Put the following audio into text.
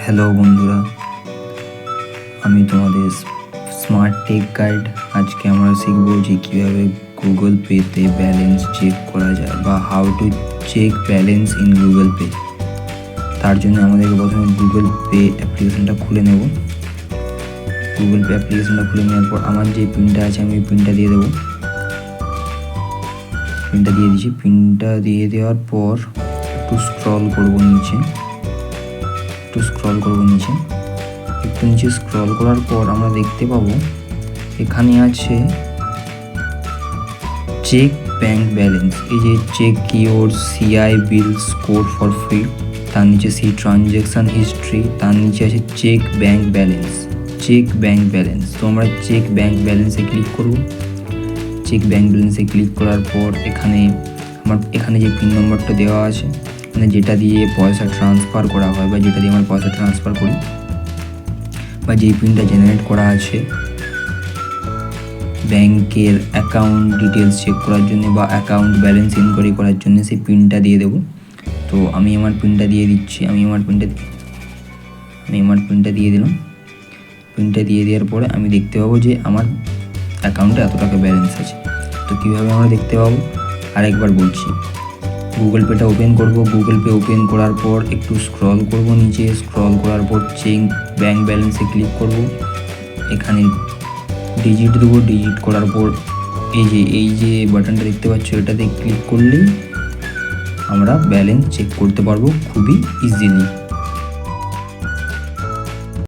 Hello বন্ধুরা, আমি তোমাদের স্মার্ট টেক গাইড। আজকে আমরা শিখব যে কীভাবে গুগল পেতে ব্যালেন্স চেক করা যায় বা how to check balance in Google Pay. তার জন্য আমাদেরকে প্রথমে গুগল পে অ্যাপ্লিকেশনটা খুলে নেব। গুগল পে অ্যাপ্লিকেশনটা খুলে নেওয়ার পর আমার যে পিনটা আছে আমি ওই পিনটা দিয়ে দেবো। পিনটা দিয়ে দিচ্ছি। পিনটা দিয়ে দেওয়ার পর একটু স্ক্রল করব নিচে, একটু নিচে স্ক্রল করার পর আমরা দেখতে পাবো এখানে আছে চেক ব্যাঙ্ক ব্যালেন্স। এই যে check your CIBIL score for free, তার নিচে সি ট্রানজ্যাকশান হিস্ট্রি, তার নিচে আছে চেক ব্যাঙ্ক ব্যালেন্স। তো আমরা চেক ব্যাঙ্ক ব্যালেন্সে ক্লিক করব। চেক ব্যাঙ্ক ব্যালেন্সে ক্লিক করার পর এখানে যে পিন নম্বরটা দেওয়া আছে, মানে যেটা দিয়ে পয়সা ট্রান্সফার করা হয় বা যেটা দিয়ে আমরা পয়সা ট্রান্সফার করি, বা যেই পিনটা জেনারেট করা আছে ব্যাংকের অ্যাকাউন্ট ডিটেলস চেক করার জন্য বা অ্যাকাউন্ট ব্যালেন্স ইনকোয়ারি করার জন্য, সেই পিনটা দিয়ে দেবো। তো আমি আমার পিনটা দিয়ে দিচ্ছি। আমি আমার পিনটা দিয়ে দিলাম। পিনটা দিয়ে দেওয়ার পরে আমি দেখতে পাবো যে আমার অ্যাকাউন্টে এত টাকা ব্যালেন্স আছে। তো কীভাবে আমরা দেখতে পাবো আরেকবার বলছি। গুগল পেটা ওপেন করব। গুগল পে ওপেন করার পর একটু স্ক্রল করব নিচে। স্ক্রল করার পর চেক ব্যাঙ্ক ব্যালেন্সে ক্লিক করব। এখানে ডিজিট দেবো। ডিজিট করার পর এই যে বাটনটা দেখতে পাচ্ছ, এটাতে ক্লিক করলেই আমরা ব্যালেন্স চেক করতে পারবো খুবই ইজিলি।